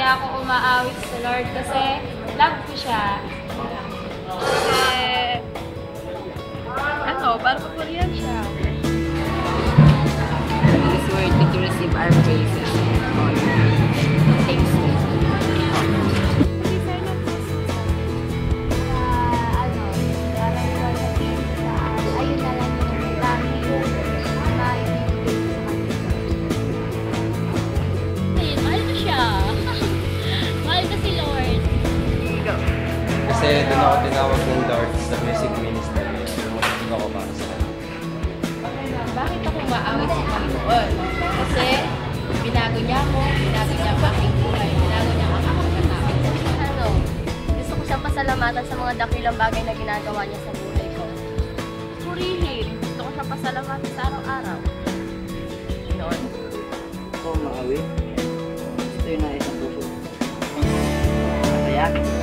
Kaya ako umaawit sa Lord kasi love ko siya. Parang Korean siya. It is worthy to receive our praises and honor. Thanks to you. Ayun na lang yung dami na ibibigay sa kanila. Mahal ko siya. Mahal ko si Lord. Kasi doon ako tinawag ng Lord sa music ministry. Hindi ako para sa kanya. Bakit ako maawit sa Panginoon? Kasi binago niya ako, binago niya ang aking buhay, binago niya ang aking katao. Gusto ko siyang pasalamatan sa mga dakilang bagay na ginagawa niya sa buhay ko. Purihin, gusto ko siyang pasalamatan sa araw-araw. Noon. Ako maawit. Ito yung nais ang puso. Masaya.